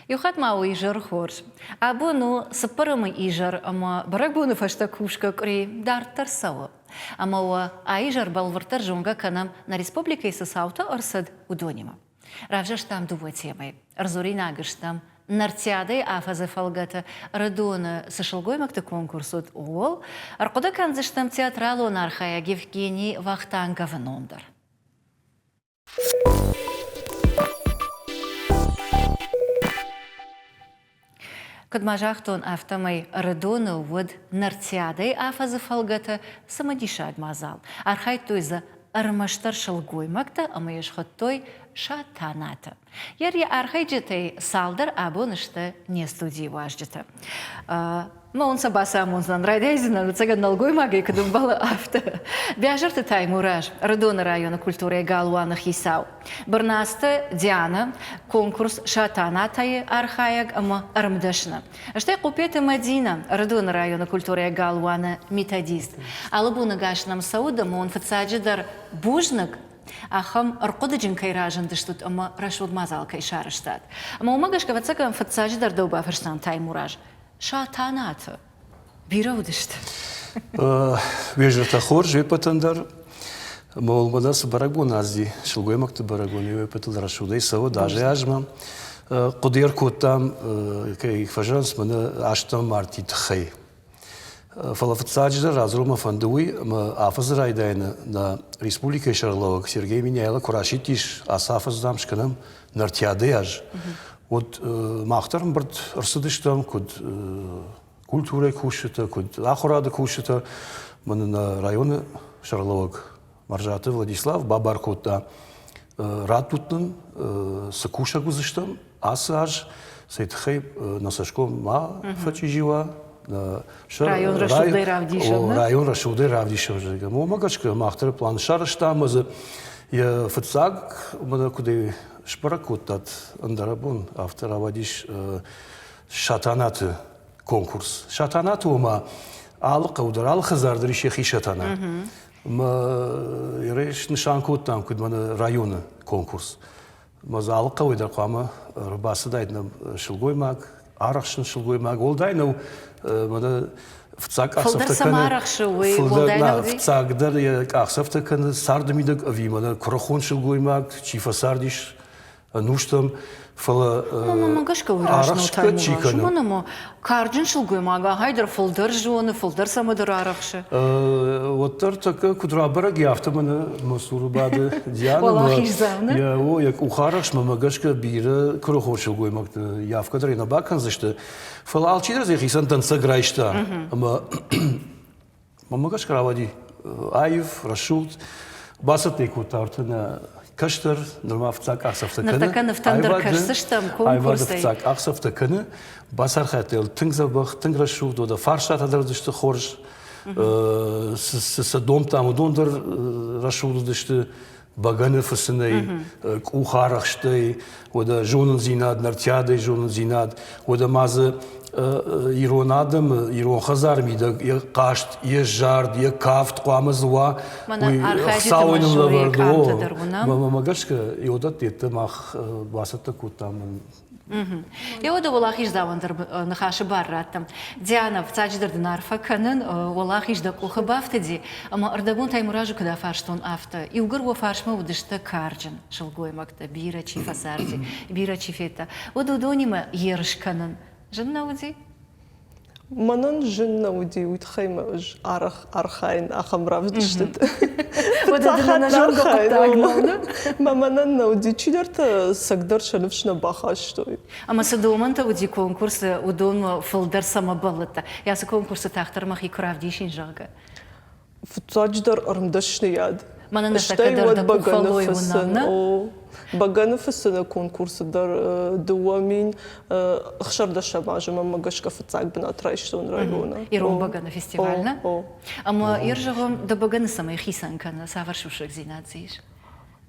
يوخات ما ويجر خورج أبونو سبرم يجر أما برقبونو فشتا كوشكا كري دار ترسوا أما هو أيجر بالورتر جونغا كنام на республике Саута أرصد ودونيما رافجش تام دوتيمي أرزورينا قشتام نرتيادي آفازي فلغتا ردون سشلغوي مكتا конкурсут أول أرقودا كان زشتام театралу нархая Евгений Вахтангов номдер. Kad mažachtun aftamai radonu vod narciadai afaza falgata samadishad mazal. Arhaituiza armashtar shalguimakta ama yashkhattoi shatanata. Yeri arhaijitai saldar abonishta не студии важджата. ما он сабаса мунзан райдезина луцага налгуймаги кадум бала афта. Бяжарты таймураж Радона района культуры Галуана Хисау. Барнаста Диана конкурс шатанатае архаяг ама армдашна. Аштай купета Мадина Радона района культуры Галуана методист. Алабуна гашнам Сауда мон фацаджидар бужнак Ахам арқодаджин кайражан дыштут ама рашуд мазал кайшарыштат. Ама умагашка вацака фацаджидар доуба фарштан таймураж. Шатанату. Бирудишт. Вежерта хор, жепатандар. Молбада с барагон азди. Шелгуемакта барагон. Вепатал рашудей сава даже ажма. Кудер кутам кай фажанс мана аштам марти тхай. Фалафцаджда разрума фандуи афаз райдайна на республика Шарловак Сергей Миняйла курашитиш асафаз дамшканам нартиадеаж. Вот махтарм брат арсадыштам куд культура кушета куд ахурада кушета мана на районы Шарловак Маржаты Владислав Бабаркута ратутнан сакуша гузыштам асаж сайтхай насашком ма фачижива район Рашуды Равдишев. Район Рашуды Равдишев. Момагачка махтар план шарыштам я фацаг мана куды шпаракутат андарабун автора вадиш шатанаты конкурс. Шатанаты ума алqa удар алхазардыр шехи шатана. Ма иреш нишанкутам куд мана районы конкурс. Маза алqa удар қама рыбасы дайднам шылгоймак, арахшын шылгоймак. Ол дайнау мана фцаг ахсафтаканы. Фцагдар я ахсафтаканы сардымидак авимана курахон шылгоймак, чифа сардиш Нуштам фала магашка урашно таймураж. Манама карджин шылгоймага хайдар фулдар жуаны фулдар самадар арахшы. Вот така кудрабара гяфтамана масурбады Диана. Валахиш завны. Я о як ухараш магашка бира курохор шылгоймакты явкадар ина бакан зашты. Фала алчидер зехисан танца грайшта. Ама магашка равади Аев Рашуд басатный кутартына Каштар, норма фцак ахсафтаканы. Нартаканы фтандыр кашсыштам конкурсай. Айвады фцак ахсафтаканы. Басар хател тыңзабах, тыңрашу, дода фаршат адардышты хорж. Садом там удондыр рашуду дышты. Баганы фысынай, ухарахштай. Ода жонын зинад, нартядай жонын зинад. Ода мазы ирон адам, ирон хазар мида, я кашт, я жард, я кафт, куамазуа. Архаджиты мажури камтадар гунам. Магашка, и ода тета мах басата кутам. Я ода валахиш завандыр нахаши барраттам. Диана вцадждыр нарфа канын валахиш да куха бафтади. Ама ардагун таймуражу куда фарштон афта. И угыр во фаршма удышта карджин. Шылгоймакта, бира чифа сарди, бира чифета. Ода удонима ерш канын. Жиннауди? Манан жиннауди уйтхаймаж архайн ахамравдыштыт. Вот это на жонго подтагмална. Маманан науди чидерта сагдар шанывшна бахаштой. Ама садоманта уди конкурсы удон фылдар самабалата. Ясы конкурсы тахтармах и кравдишин жага. Фцадждар армдашны яд. Манан наштакадар да кухалой вунавна. Баганыфысына конкурсы дар дуамин хшарда шамажыма магашка фцаг бнатрайштон района. Ирон баганы фестивальна. Ама иржагом да баганы самай хисанкана саваршушек зинадзиш.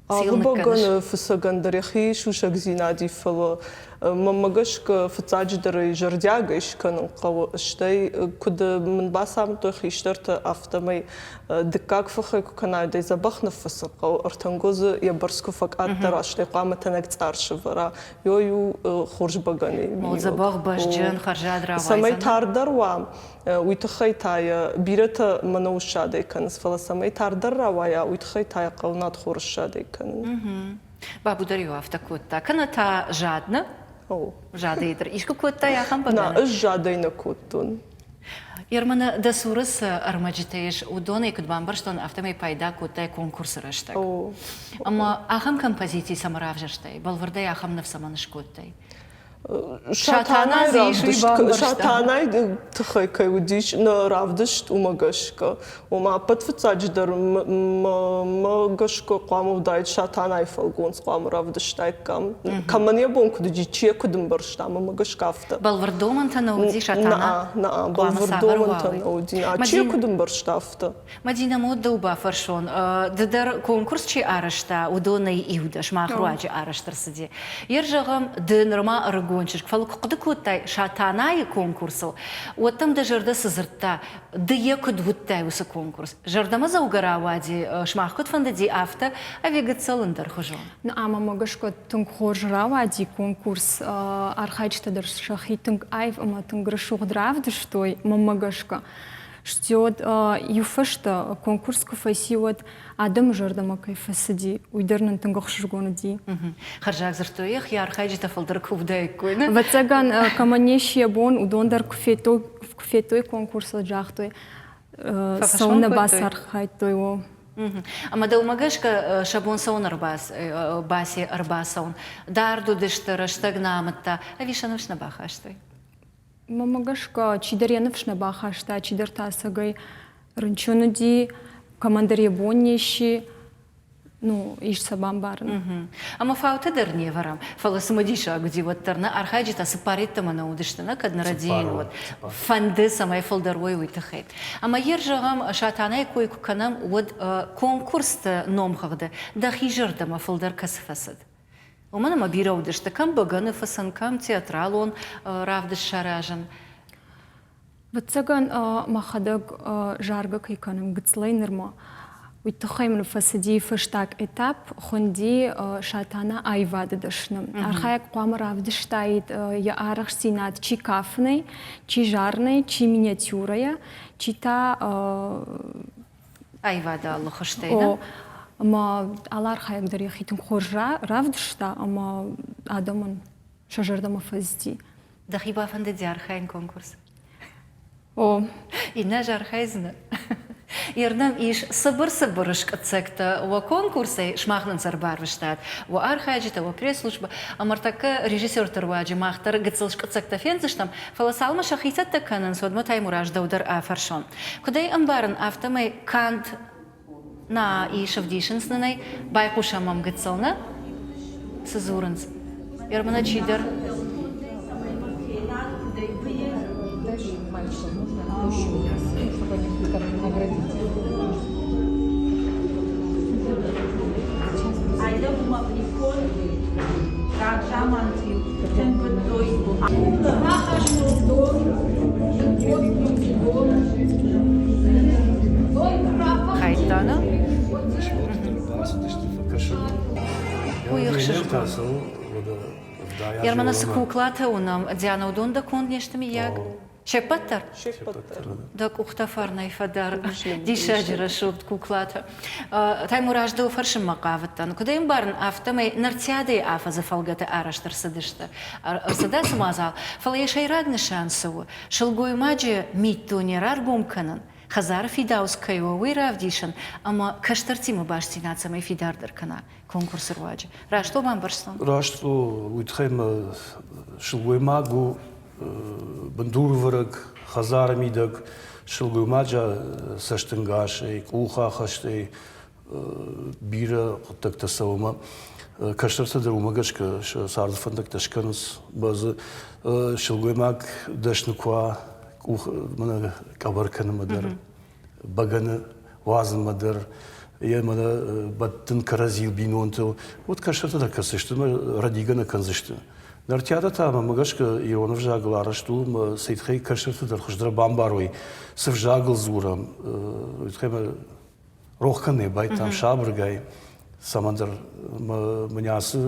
Баганы фысаган даряхи шушек зинади фала ممجشك فتاج دري جردياجش كانوا قو شتي كد من باسام توخي اشترت أفتمي دكاك فخي كنا دي زبخ نفس قو ارتنجوز يبرسكو فك أتراش تي قامة تنكت أرش فرا يو خرج بغني مو زباغ باش جن خرجات را سمي تاردر وام ويتخي تاي بيرت منوش شادي كنس فلا سمي تاردر روايا ويتخي تاي قونات خورش شادي كن بابو دريو افتكوتا كانت جادنا أو جاديدر إيشكو كوتا يا خم نا بغانا إيش جادين كوتون يرمنا دا سورس أرمجتيش ودونا يكد بامبرشتون أفتمي بايدا كوتا كونكورس رشتك أو أما أخم كمبозиции саморавжерштей بالوردي أخم نفس منش كوتاي شاتانا زيش ويبامبرشتا. شاتانا تخي كي وديش نرافدشت ومغشكا وما بتفتاج در مغشكا قامو دايت شاتانا يفلقونس قامو رافدشتاي كمان يبون كدجي تشي كدم برشتا مغشكا افتا بالوردو من تنودي شاتانا نا بالوردو من تنودي تشي كدم برشتا افتا مدينة مودة وبافرشون ددر كونكورس شي أرشتا ودونا يودش مع خرواجي أرشتر سدي يرجعهم دنرما أرجونشك فلك قد كوتاي شاتاناي كونكورسو وتم دجرد سزرتا ديه كد وتاي وس كونكورس جرد ما زوجرا وادي شماخ كد فندي أفتا أبي قد سلندر خجون نعم могаш ко тунг хоржрава ди конкурс архаич тадыр шахи тунг айв ама тунг рашуг дравд штой мамагашка штёт юфашта конкурс ко фасиот адам жардама кайфасди уйдернан тунг хшургону خرجاك زرتويخ يا أرخاجي تفلدر كوفداي كوين вацаган каманешия бон удондар куфетой конкурс жахтой сауна басар хайтойо أما دو مجاشك شابون سون أرباس باسي أرباسون داردو دشتر اشتغنا متى أبيش أنا وش نباخشتي мамагашка чидер янывшна бахашта чидер тасагай рынчонуди командар ябоннеши ну иш сабам барын أما فاوت درني ورم فلس مديشة قدي وترنا أرخاجي تسباريت تمنا ودشتنا كدنا ردين ود فندس ما يفلدر ويتخيل أما يرجعهم شاتانا كوي كنام ود كونكورس نوم خده دخيجر دم فلدر كسفسد ومن ما بيرو دشت كم بغن فسن كم تياترالون رافد الشراجن вацаган махадаг жарга кайканам гцлайнерма ويتخيم الفسدي فشتاك إتاب خندي شاتانا أيواد دشنم أرخايك قامر عفدشتايد يا أرخ سينات چي كافني چي جارني چي مينياتيوريا چي تا أيواد الله خشتينا أما على أرخايك دري خيتم خور رافدشتا أما آدمن شجردم فزدي دخيبا فند ديار خاين كونكورس أو إنا جار خايزنا يردم إيش صبرش كتسكتا وكونكورسي شماخن سربار بشتات وأرخاجتا وبريسلوشبا أمرتك ريجيسور ترواجي ماختر قتسلش كتسكتا فين زشتم فلسالما شخيصتا كانن سود متاي مراج دودر آفرشون كداي أمبارن أفتمي كانت نا إيش فديشنس نناي بايقوشا مام قتسلنا سزورنز يرمنا تشيدر Хайдана. Ярмана сыкуклата унам Диана удонда конднештами яг. Шепаттар. Так ухтафарна ифадар. Дишаджера шубт куклата. Таймураж до фаршим мaqavatan. Куда им барн автомай нартяды афа зафалгата араштар садышта. Сада смазал. Фалай шайраг нишансу. Шылгой маджи миттунерар гумканан. Хазар фидаус кайо виравдишан, ама каштартима баштинацамай фидардер кана конкурс руаджи. Рашто бамбарстон? Рашто уитхайма шылгойма гу бандурварак, хазар мидак, шылгоймаджа саштынгашей, куха хаштей, бира такта саума. Каштарта дарумагашка сардафандак ташканус базы шылгоймак дашнуква мана кабарканы мадар, баганы вазын мадар, я мана баттын каразил бинонтел. Вот каштарта да касышты, радигана канзышты. Нартяда там магашка Ионов жагл арашту сейтхей кашерты дархуждра бамбаруй сыв жагл зурам ütхема рохканы бай там шабргай самандар мнясы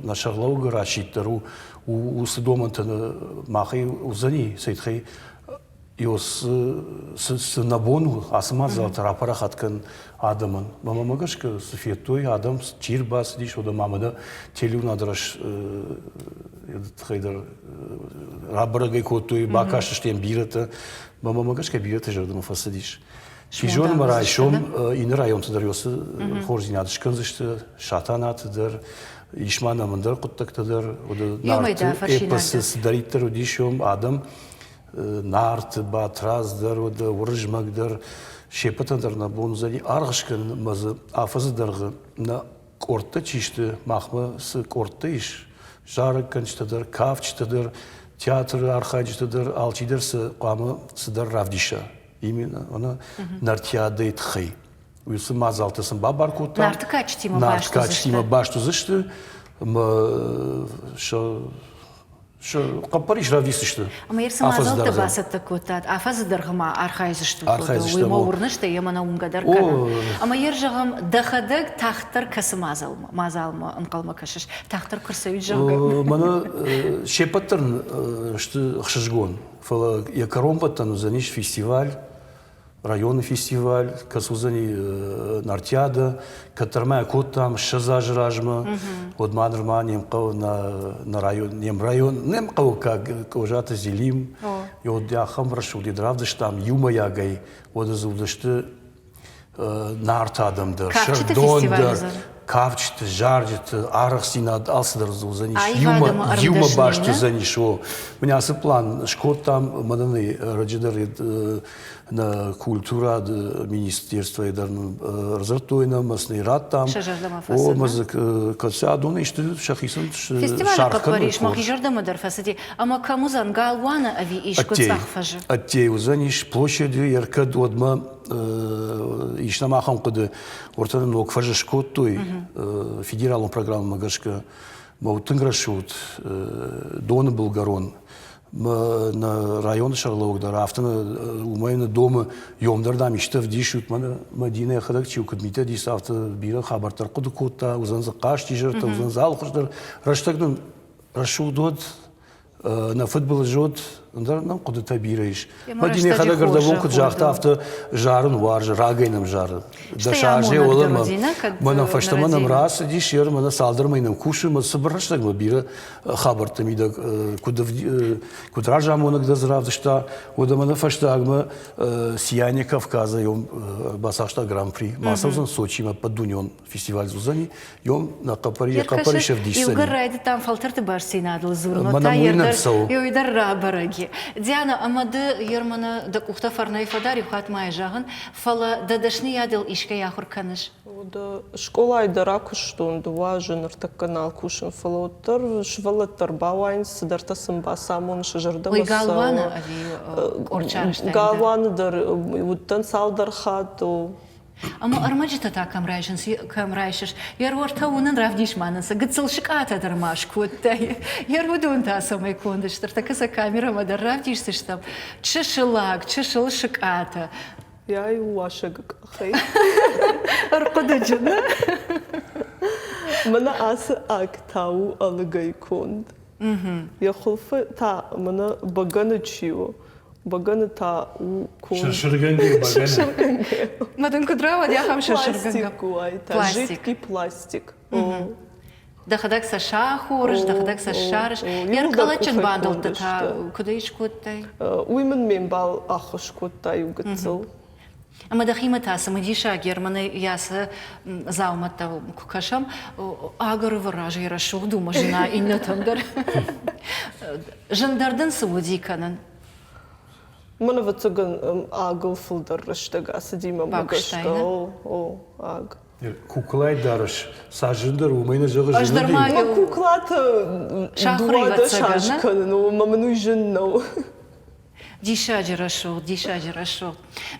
на шарлауга рашиттару у сдомантана махай узани сейтхей Иос с набону асмазал тарапара хаткан адаман. Мама магашка Софиетой адам чирбас диш ода мамада телю надраш хайдар рабрагай котой бакаш штем бирата. Мама магашка бирата жардам фасадиш. Шижон марайшом ин район тадарёсы хорзинадышкан зашты шатанатыдар ишманамындар куттактыдар ода нарты эпосыз дариттар одишом адам нарт батраздар ода урыжмагдар шепатандар на бонзали аргышкан мазы афазыдаргы на корта чишты махма с корта иш жарык канчтадар кавчтадар театр архаджтадар алчидер с қамы сыдар равдиша именно она нартиады тхай уйсы мазалтысын бабар кута нарткачтима башту зышты Что капариш равдисышты. Ама ерсі мазалты басатты көтат. Афазыдырғыма архайзышты көті. Уйма урнышты емана умгадар кана. Ама ер жағым дақадық тақтыр касы мазалма ұнқалма кашыш. Тақтыр күрсәуі жағым. Мана шепаттырын шты қшышгон. Фала якаромпаттан узаниш фестиваль. Районный фестиваль, касузани нартяда, катармая кот там шазаж ражма, от мадрма немкав на район, немкав как кожата зелим, и от яхам рашул дедравдыш там юма ягай, от зудышты нартадамдыр, шардондыр, кавчты, жардыты, арахсинад алсыдар зузаниш, юма башту заниш. У меня план шкот там маданы раджидар на культура министерства и дарн разартуйна масный рад там о мазык кацадуны что шахисан фестиваль капариш махи жардама дар фасади ама камузан галвана ави иш куцахфажи атте узаниш площади яркад одма ишна махам куды ортадан окфажи шкотой федеральная программа магашка маутынграшут дон булгарон на район Шарлоугдар, автона умайна дома йомдарда мишта в дишут мана Мадина ходак чиу кадмита дис авто бира хабартар куду кута узан за каш тижерта узан за алхуштар раштагдун рашудот на футбол жот ндар нам куду табираиш Мадина ходак гардавон куд жахта авто жарын варж рагайнам жары дашаже олама мана фаштаманам рас диш ер мана салдырмайнам куши ма сыбраштагма бира хабарта мида куд ражамонак да зравдышта ода мана фаштагма сияние Кавказа йом басашта гран-при масаузан Сочима поддуньон фестиваль зузани йом на капариша в дишсани Илгар райды там фалтырты баш синадыл зурно та ердар йойдар рабараги Диана амады ермана да кухта фарнай фадари хатмай жагын фала дадашны ядыл ишке яхур каныш Да школа айда ракуштун дуа жыныртык канал кушын фалоттар швалаттар бауайн сыдартасын басамон шыжырдымысы. Ой галваны ави орчарыштайда. Галваны дар уттан салдар хату. Ама армаджита та камрайшыш. Яр орта унын равдишманынса гыцылшык ата дармаш коттай. Яр удун та самай кондыштыр. Такаса камера мадар равдишсыштам. Чышылак, чышылшык ата. Я и уашагык ахай. Арқыдыжыны. Мана асы актау алыгай конд. Я хулфы та мана баганы чио. Баганы та у конд. Шашырганге баганы. Мадан кудрава дяхам шашырганга. Пластик. Жидкий пластик. Дахадак са шахурыш, дахадак са шарыш. Яр калачын бандылды та куда иш коттай? Уймен мен бал ахыш коттай угыцыл. Ама дахима тасы мадиша германы ясы зауматта кукашам агары вараж ярашух дума жена иннатандар. Жандардын саудиканын. Мана вацаган агыл фылдар раштага садима магашка. О, аг. Куклай дарыш сажындар умайна жағы жынды Аждармай Куклата дуада шашканы, но маману жыннау. ديشاجر.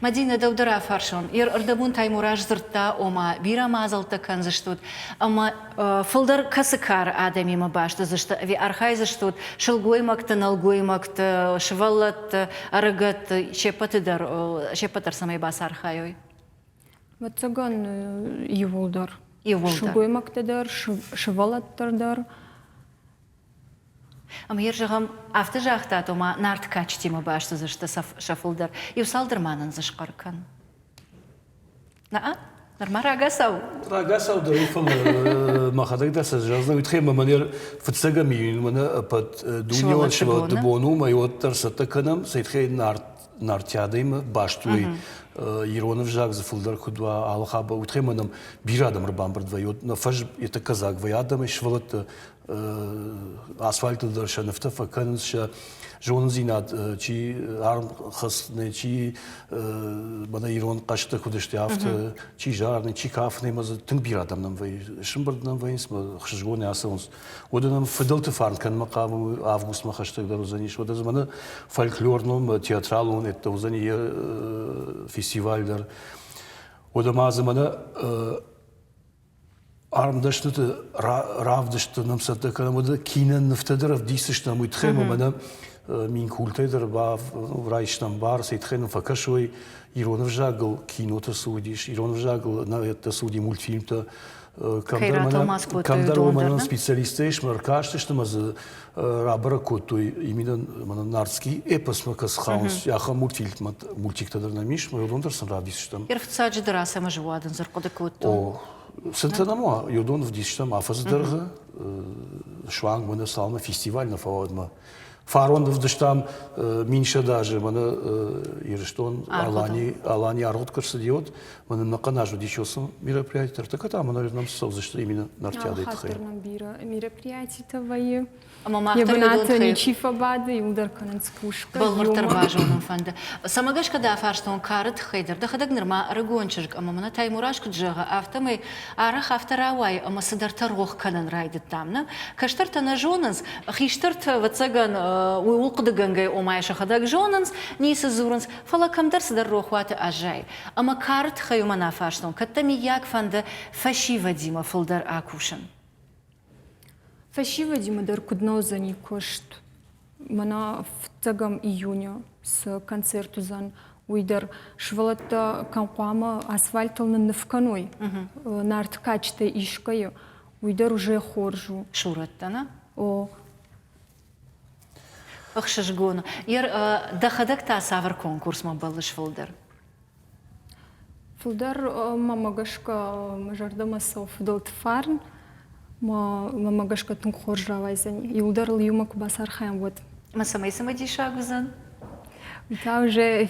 مدينة دودرا فارشون أردبون تايموراج زرتا أما بيرا مازلتا كان زشتود أما فلدر كسكار آدمي ما باشت زشتا في أرخاي زشتود شلقوي مكت نلقوي مكت شفلت أرقت شепатер самой бас أرخايوي Вацаган Юволдар. Юволдар. Шугоймактадар, Швалаттардар. Am hier zeggen after dat om naar het katje te baas te zetten schaffelder. Je zal er mannen ze schorken. Na, naar maar ragasau. Ragasau de hoeveel mag ik dat ze zelfs nou uitgeven, manier vertellen me, manier pat doen je de bonu, maar je wat er zit te kunnen, zit geen naar tjadem baastui. Иронов жак за фулдар худва алхаба утхеманам бирадам рбамбар двоёт на фаж это казак ваядам швалат асфальт дърша нефта факан ша жон зинат чи арм хасне чи бана ирон кашта худеште афта чи жарне чи кафне маз тын бирадам нам вай шимбарднам вайс ма хшжгоне асонс оданам фидалте фарн кан мaqam август ма хаштаг дарузаниш ода замана фольклорном театралон это узани фестивальдар ода ма замана армдашты равдашты намсата канамода кинен нефтедеров дисышта муйтхема мана мин культедер ба райштам бар сейтхен факашой Иронов жагл кинота судиш Иронов жагл на это суди мультфильмта камдар мана специалистеш маркашты что маз рабара котой именно мана нарски эпос макас хаус яха мультфильм мультиктадер намиш мойдондарсан равдисыштам Ирфцаджи драса мажуаден заркода кото. Сентенама, Йодон в дишtam афаздыргы, шванг мана салма фестиваль на фаодма. Фарон в дишtam минша даже мана ирштон алани аргот кырсыдиот, мана наканажу дичосом мероприятие. Так это мана нам сов за что именно нартяда это хай. Мероприятие твои. Ama Я бы на ничего бады и удар канц пушка. Балвартар важным фанда. Самагаш когда фарштон карт хейдер, да хадак норма рагончик, ама мана таймураш кджага автомы, арах авторавай, ама садарта рох канан райдет тамна. Каштарта на жонанс, хиштарт вацаган уйулкдагангай омайша хадак жонанс, ниса зуранс, фалакамдар садар рохваты ажай. Ама карт хаюмана фарштон, каттами як фанда фашива дима фулдар акушан. Фашива Димадар Куднозани кошт. Мана в цагам июня с концерту зан уйдер швалата кампама асфальтална навканой. Нарт качта ишкаю. Уйдер уже хоржу. Шураттана? О. Ахшашгону. Ер дахадак та савар конкурс ма балыш фулдар. Фулдар мамагашка мажардама сов долтфарн. Мамагашка тунг хоржавай зани. И ударил юмак басархаем вот. Ма самай самадиша гузан? Та уже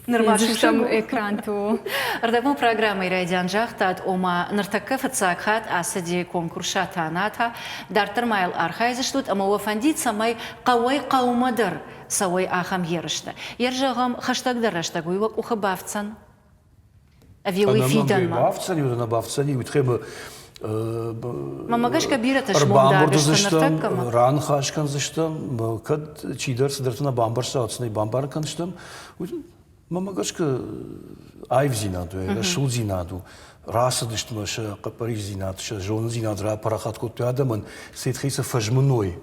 нормашем экран то. Ардабу программы радиан жахтат ома нартакаф цакхат асади конкурша таната дартер майл архайзыштут ама вафандит самай кавай каумадар савай ахам ерышта. Ержагам хаштагдар аштагуй вак ухабавцан. Авилы фиданма. Бавцани, на бавцани, утреба Мамагашка бирата шмонда зыштам, ран хашкан зыштам, кад чидар сидартына бамбар саатсны бамбар каныштам. Мамагашка айв зинаду, шул зинаду, раса дыштма ша Париж зинаду, ша жон зинаду, ра парахат котту адаман сейтхейса фажманой.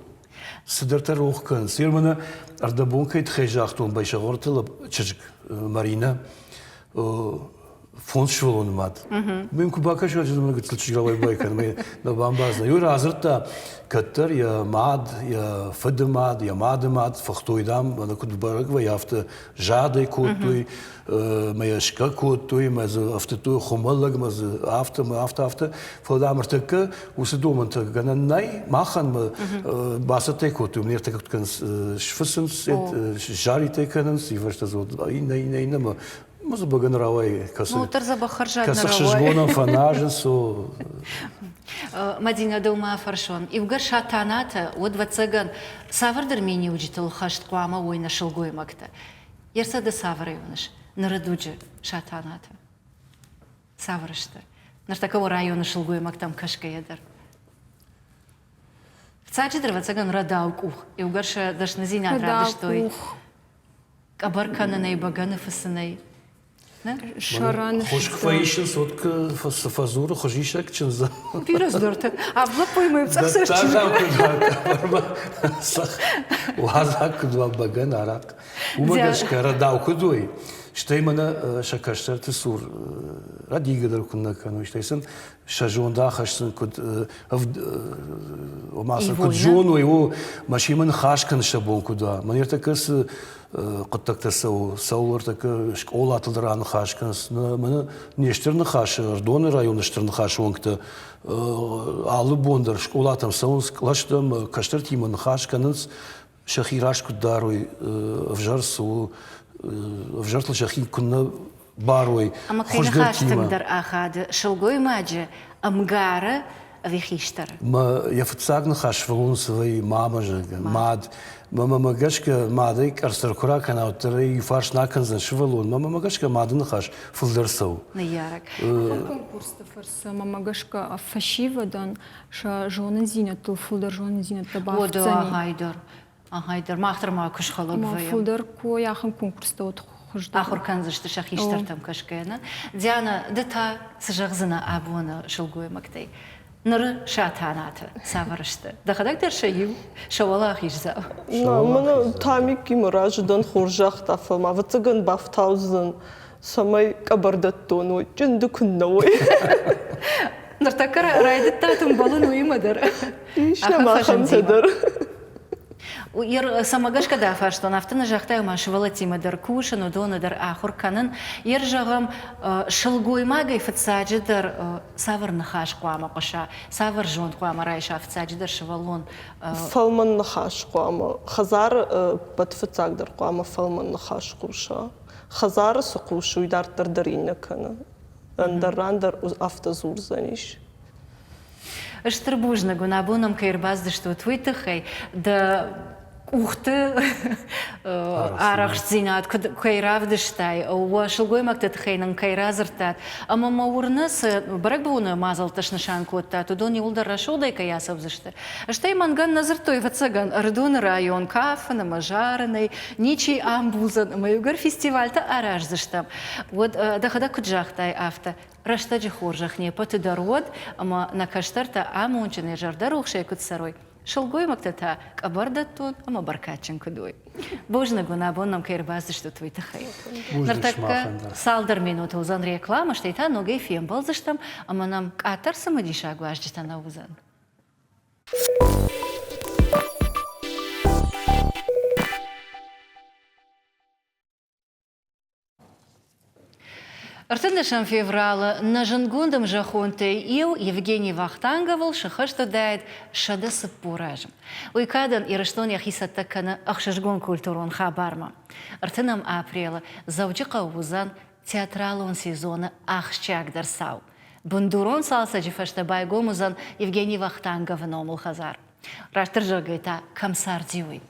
Сидартар охкан, сирмана ардабонка итхейжахтун байшагортыла чыжык Марина. Фонд швалон мат. Мен кубака шо жадам на гыцлчигравай байкан мен на бамбазна. Юра азырта каттар я мад, я фадмад, я мадмад, фахтойдам, на кудбарак ва яфта жадай котой, маяшка котой, маз автотой хомалаг, маз авто. Фадамартака усдоманта гананай махан басате котой. Мне так как шфсен жарите кананс, и варта зод. Ай нама Може би генеравай каси. Ну, търза бахаржат на равай. Каса шежгона фанажа со. Мадина дома фаршон. И в гаршатаната от вацаган савардер мини учител хашт куама ойна шелгой макта. Ерса да савраюнаш нарадуджи шатаната. Саврашта. Наш такого района шелгой мактам кашка едер. В цаджидр вацаган радаук ух. И в гарша даш назина радаш той. أبر كان نيبغان فسني شران خوش خفايشن صوتك فزور خوشيشك چنزا بيرز دورت أبلا بوي ما يبصخ صح وهذا كدوا بغان عراق وما قاش كرداو كدوي شتي منا شكشتر تسور ردي قدر كنا كانوا شتيسن شجون داخشن كد وما كد جون ويو ماشي من خاش كان شبون كدا من يرتكس قد تكتسو سور تك شكولا تدران خاش كان من نيشترن خاش دون رايون نشترن خاش وانكت على بوندر شكولا تم سونس كلاشتم كشترتي من خاش كانس شخيراش كداروي فجرس و فجرت لشخين كنا باروي أما كاين خاش تقدر أخذ شلقوي ماجي أمقارة أفيخيشتر ما يفتساقنا خاش فلون سوي ماما ماد ما قاش ماديك أرسل كراك أنا وتري يفارش ناكنزن شفلون ما قاش كمادنا خاش فلدرسو نيارك конкурс تفرس ماما قشكا فشيفة دان شا جون زينة الفولدر جون زينة تبع ودا هايدر ما أختر ما كش خلق ما فيا فولدر كو ياخن конкурс توت خش آخر كان زشت شخيشتر تم كشكينا ديانا دتا سجغزنا أبونا شلقوي مكتي نر شاتانات سافرشت دخلك در شيء شوالا خيجزا من تاميكي مراج دون خرجاخ تافا ما وتسجن بافتاوزن سماي كبردتون وجندو كنوي نرتكر رايد تاتم بالون ويمدر إيش ما خمسدر وير سماجش كده فاشتو نفتنا جختاي ما شوالتي مدر كوشن ودون در آخر كانن يرجعهم شلقوي ما جاي فتساجدر سافر نخاش قوام قشا سافر جون قوام رايش فتساجدر شوالون فلمن نخاش قوام خزار بتفتساجدر قوام فلمن نخاش قوشا خزار سقوشو يدار تردرين كنا اندر أفتزور زنيش اشتربوجنا قلنا بونم كيرباز دشتو تويتخي دا ухты арахш зинат кайрав дыштай шылгой мактат хейнан кайразыртат ама маурнас барак буна мазал ташнашан котта тудон юлдар рашудай каясов зышты штай манган назыртой вацаган ардун район кафана мажарный ничи амбузан маюгар фестивальта араш зыштам вот дахада куджахтай авто раштаджи хоржахне потыдарод ама накаштарта амунчыны жардар ухшай кутсарой شلقوي مكتتا كبردتون أما بركاتشن كدوي بوجنا قلنا بونم كيرباز что твой تخيل نرتك салдер минут узан реклама что это ноги фем балзыштам ама нам катар самодиша гваждита на узан Артендешем февраля на жангундам жахонте ил Евгений Вахтанговал шахашта дает шадасы поражем. Уйкадан и раштон яхисата кана ахшашгон культурон хабарма. Артенам апреля завджика узан театралон сезона ахшчак дарсау. Бундурон салса джифашта байгомузан Евгений Вахтангов номул хазар. Раштыржагайта камсар дивой.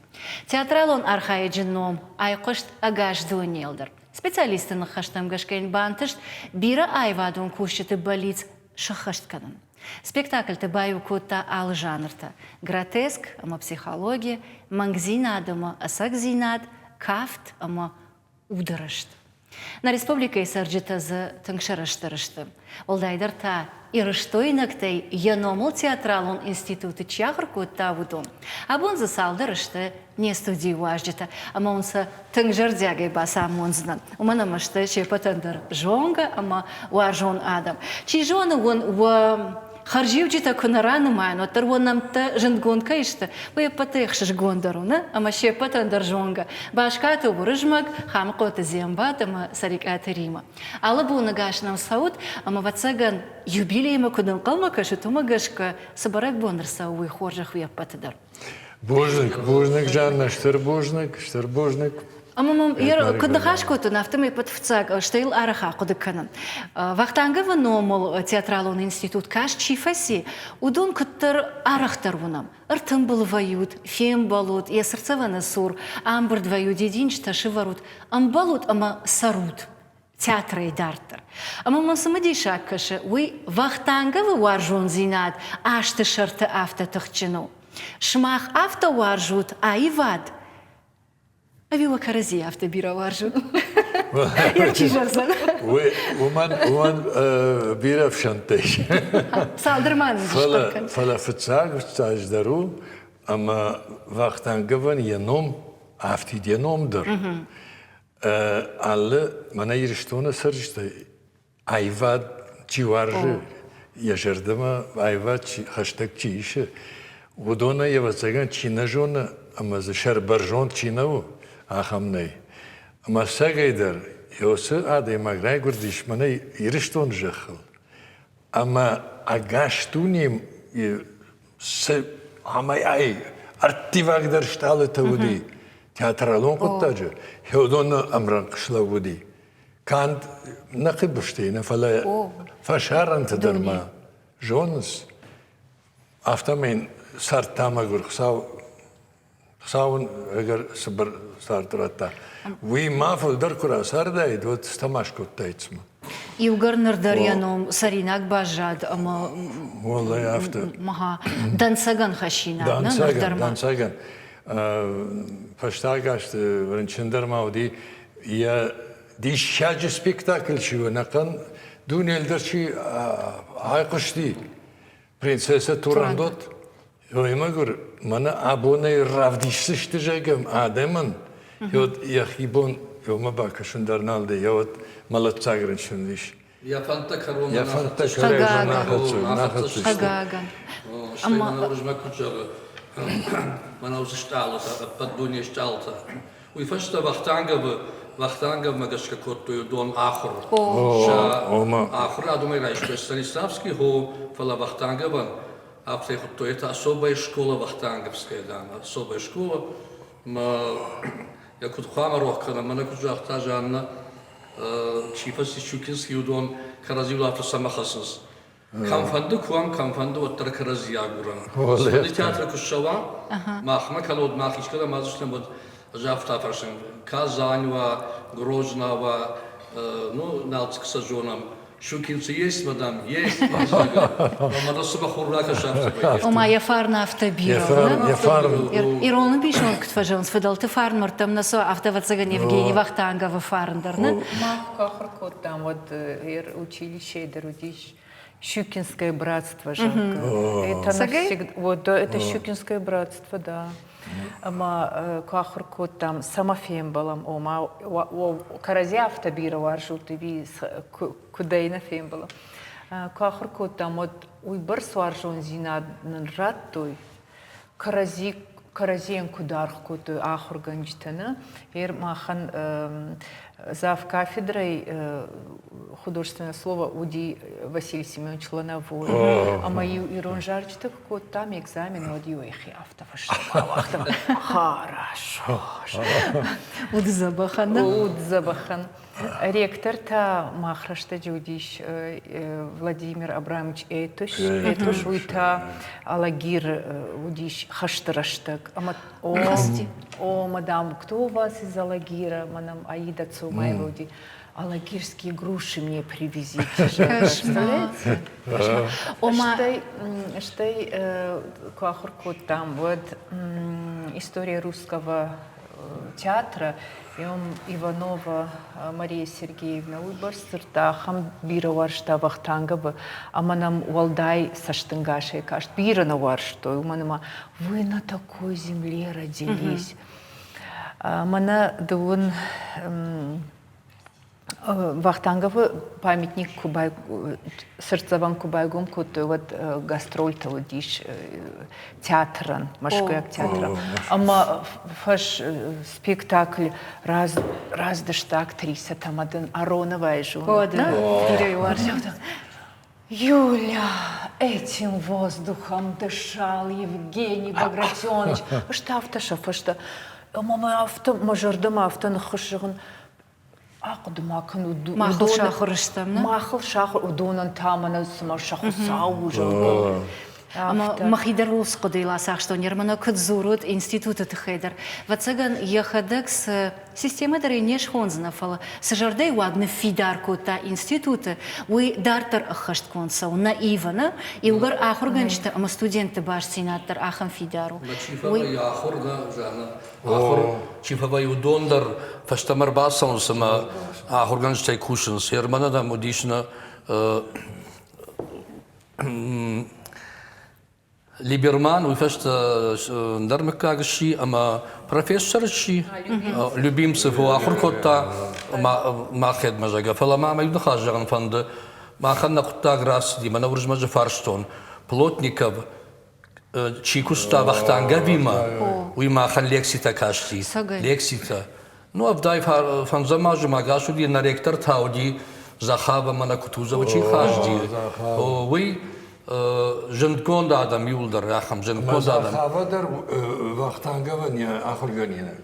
Театралон архаиджином айқошт агаждуан елдер. Специалисты на хаштам гашкейн бантышт бира айвадун кушчаты болиц шахашт канан. Спектакль ты баю кота ал жанрта. Гротеск, ама психология, мангзинад, ама асакзинад, кафт, ама ударашт. На республика сарджита за тангшараштарашты. Олдайдар та ирыштойнактай яномыл театралон институты чахр кота вудон. Абон за салдарашты не студии важджита, ама онса тангжардягай баса монзнан. Умана машты чепатандар жонга, ама уаржон адам. Чи жона вон харживджита кунараны майно, тарвон нам та жангонка ишта. Вы патехшиш гондару, на? Ама чепатандар жонга. Башкату вурыжмак, хамкота зембат, ама сариката рима. Алабу нагаш нам саут, ама вацаган юбилейма кудан калмака, шутума гашка сабарак бондарса уй хоржах вепатадар. Божник, Жанна, штырбожник. Амам, я кудахаш коту нафтами подфцаг, штейл араха кудаканан. Вахтангова номал театралон институт каш чифаси, удон куттар арахтарвунам. Артым был вают, фем балут, я сердцевана сур, амбр двою дединчта шиварут, амбалут ама сарут. Театра и дартер. Ама самадишак каше, уй Вахтангова варжун зинат, аш ты шарта авто тахчину. Шмах авто варжут, а и вад. أبي وكرزي أفتا بيرا وارجو يركي جرزن ومن بيرا في شنطيش صادر مان فلا فتساق فتساج درو اما وقتان قبن ينوم افتيد ينوم در alle mana yiriştona sarıştı ayva civarı yaşardığıma ayva hashtag çiğişi udona yavaşçagan Çin'e jona ama zışar barjon Çin'e o ahamney ama sagayder yoksa aday magray gurdiş mana yirişton jahıl ama agaştunim se ama ay artivagder ştalı tavudi teatralon kuttacı هودون أمرن قشلا ودي كانت نقب بشتينا فلا فشارن تدرما جونس أفتمين صار تاما قر خساون أجر صبر صار تراتا وي ما فلدر كرا صار داي دوت استماش كنت تايتسما يوغرنر دريانوم سريناك باجاد أما والله أفتا مها دانساغن خشينا دانساغن Паштагашт вренчендерма оди я дишчаджи спектакль чио накан дунелдерчи айкушти принцесса Турандот йоймагур мана абоне равдишсишти жегем адеман йод яхибон йома бакашундарналде йод малатсагрен шундиш Я фанта карона я фанта карона нахатсу Хагаган Man aus Stahl, Paddunia Stalta. We first of Wachtanga Magaska Kotu Don Achor. Achor, Adomai Stanislavski, who Fala Wachtanga, after Toyota, Soba School of Wachtangavskaya, Soba School, Yakut Hamarokana, Manakuzachtajana, Chiefas Shukinski, Udon, Karazil after Samahasas. Kamfandı kuam kamfandı ottara karaziyagura. Şimdi tiyatro kuşava, mahma kalod mahişkada mazışlan bod jafta farşın. Kazanyva, Grozhnava, ну Налтская зона. Шукинцы есть, мадам, есть. Мадам Субахуррака шафта. وما يفارنا أفتبيرو إيرون بيشون كتفاجون فضلت فارن مرتم نسو أفتا ватсаган Евгений Вахтанга вафарндерна. Мах кахаркот там вот училище дородиш. Щукинское братство же. Это навсегда, вот это Щукинское братство, да. Ама кахаркот там самофем балам, ома каразяв табира варжут и ви кудейна фем балам. Кахаркот там вот уйбар сваржон зина нрат той каразиен кудархкот ахурганчтана. Махан зав кафедрой художественное слово Уди Василий Семенович Лановой. А мою иронжарчтах кот там экзамен водил их автовыштабах. Хорошо. Удзабахан. Удзабахан. Ректор-то махрашта джудиш Владимир Абрамович Этуш уйта алагир удиш хаштараштак. О, мадам, кто у вас из Алагира? Мадам Аида Цумайвуди. Алагирские груши мне привезите. Представляете? Штай кахуркут там вот история русского театра. Иванова Мария Сергеевна Уйбарсырта хам бира варшта Вахтангова, а манам Валдай Саштангашей кажет, бира на варшта, манама вы на такой земле родились. Мана дун Вахтангова памятник Кубай, Сырцаван Кубайгум, кутой вот гастроль-то вот дишь театран, машкояк театран. Ама фаш спектакль раздашта актриса там один Ароновая же. О, да. Юля, этим воздухом дышал Евгений Багратионович. Что автошофа, что мама авто, мажордома авто нахушиган. Махал шахурыштам, да? Махал шахур, удонан тамана сама шахусау уже. Ама махидерлус кодила сахшто нермана кудзурут института тхедер. Вацаган ехадекс система даринеш хонзна фала. Сажардей вагна фидарку та института. Уи дартер ахашт консау наивана и угар ахурганчта ама студенты баш сенатор ахан фидару. Чифавай ахурга жана. Ахур чифавай удондар фаштамар басаун сама ахурганчтай кушенс. Ермана да мудишна Либерман, вы фашта нормакагши, ама профессорши, любимцев у Ахуркота, махед мажага, фаламама юдахажаган фанда, маханна кутта граси, манаврж мажа фарштон, плотников, чикуста вахтанга вима, уй махан лексита кашти, лексита. Ну, абдай фанзамажу магашуди на ректор тауди, захава мана кутуза учи хажди. Уй жендкон адам юлдар рахам жендкон адам. Хавадар вахтангавания ахурганина.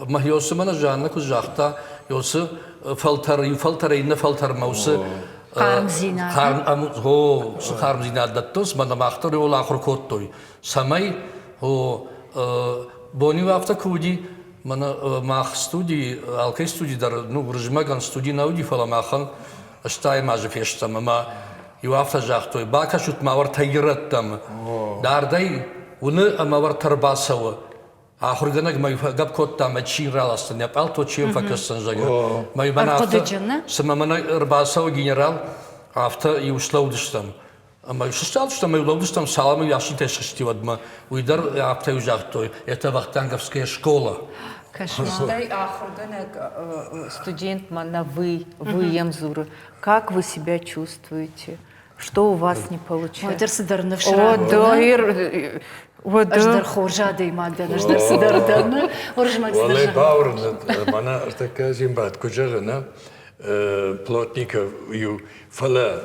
Ма ёсы мана жанна куз жахта ёсы фалтарайна фалтар маусы Кармзина. Кармзина даттос мана махтар ёл ахур коттой. Самай бони вафта куди мана мах студии алкай студии дар ну ржмаган студии науди фала махан Штай мажа фештам, ама юафта жахтой. Бака шут мавар тайраттам. Дардай уны мавар тарбасава. Ахурганаг май гап коттам чин раластан. Япал то чин факастан жага. Май банафта. Самамана рбасава генерал афта юшлаудштам. Ама юшлаудштам май лаудштам саламы яши тешштивадма. Уйдар афта южахтой. Это вахтанговская школа. Штай ахурганаг студент мана вы емзуры. Как вы себя чувствуете? Что у вас не получается? О, да, Аждар хоржады магдан, аждар сидардан, оржмак Валай сидардан. баурн, мана артака зимбат куджарана, плотников ю фала,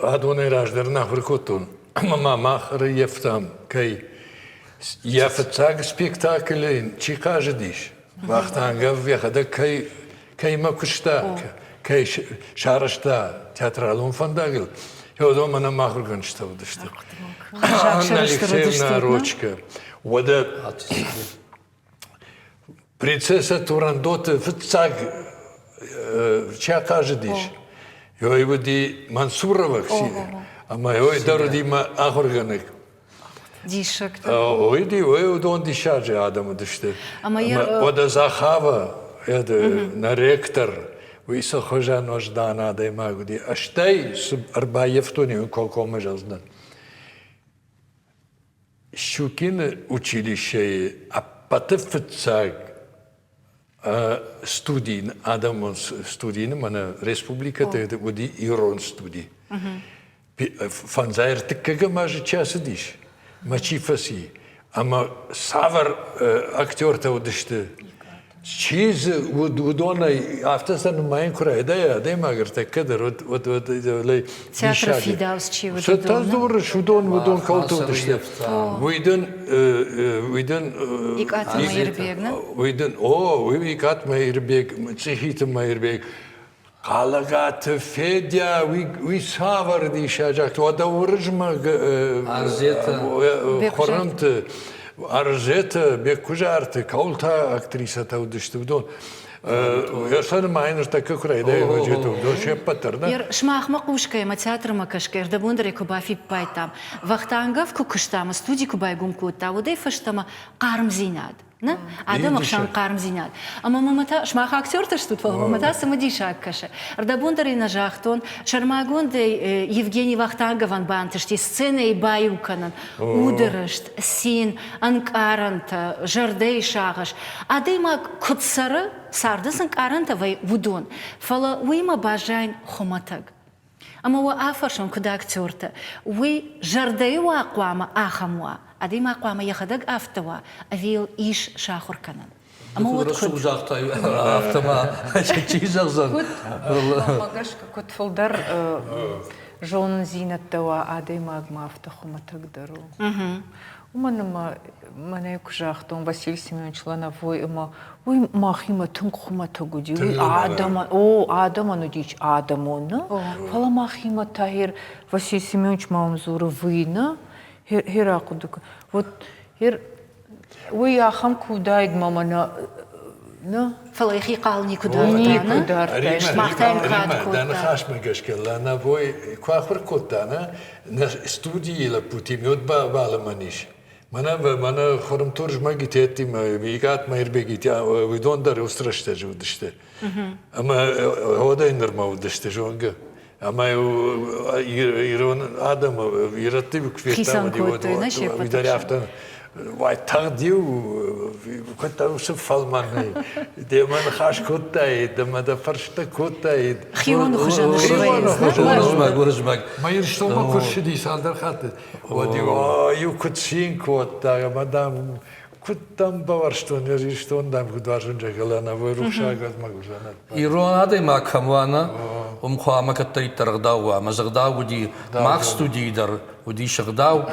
адоне раждар нахрикотун, мама махр ефтам, кай ефтаг спектакль, чика ждиш, вахтангав вехада кай макушта, кай шарашта, театралун фандагил, я мана махр ганшта удашта. Анна Алексеевна Рочка. Вот принцесса Турандота вцаг ча каждиш. Йой води Мансурова ксина. А моей дороги ма ахорганек. Дишак. Ой ди ой удон дишаджи Адаму диште. Ода Захава это на ректор. Вы сохожа нождана дай магуди. А штай Арбаевтони колко мажаздан. Щукин училище, а потом студий, Адам студий, мана республика, это води Ирон студий. Фанзайр, ты как мажи час идиш, мачифаси, ама савар актер-то удиште. Чиз удона автосан майнкура идея магар так кадр вот лей Театр Фидаус чи вот Та здорово, удон калту диште. Уйден Икат Майербек, на? Уйден икат Майербек, цехит Майербек. Калагат Федя, уй савар дишажак, вода уржма хорант Аржета, бекужарты, каулта актриса таудышты вдон. Я сам майнер так как райда вожету, доше паттерна. Ер шмахма кушкай, ма театр макашкай, да бундаре кубафи пайтам. Вахтангав кукуштама студии кубайгум кута, удей фаштама кармзинад. На? Адам ахшам кармзинад. Ама мамата шмах актер-то что тут, мамата самодишак каше. Ардабундаре на жахтон, шармагунде Евгений Вахтангаван бантышти сцены и баюканан, удырышт, син, анкаранта, жардей шагаш. Адейма кутсары сардысын каранта вай вудон. Фала уйма бажайн хоматаг. Ама уа афаршон куда актер-то, уй жардей уақуама ахамуа. Адейма ақуама яхадаг автова, авил иш шахурканан. Ама вот куд жахтай автома чижахзан. Магашка куд фолдар жонын зинаттава адейма агма автохуматаг дару. Мене кужахтон Василий Семенович Лановой, ой, махима тункхума тогуди, ой, Адама, ну дич Адамона, фала махима тахир Василий Семенович Маумзуру вина, херакудука. Вот, ой, ахам кудайд мама на, فلايخي قالني Ні, كدار кудар. Махтаем Рима, кратко. да нахаш мегашка, Лановой, квахор котана, на студии ла путим, от баламаниш. Мана хором турж магитети, вигат майрбегит, я видондар устраште жудыште. Ама хода инерма удыште жонга. Ама ирон адам иратив квестам видаряфтан. Вай тагдиу, ката усу фалманы. Деман хаш коттай, демада фаршта коттай. خيون خجان ورجمك ما что ما куршиди сандар хаты. Вот ю кутсин котта, мадам куттам бавар что не ри что он там кудважен жагала на выруша гад магужана. Иронады макамвана хвама каттай таргдау мазгдау ди макстудидар уди шагдау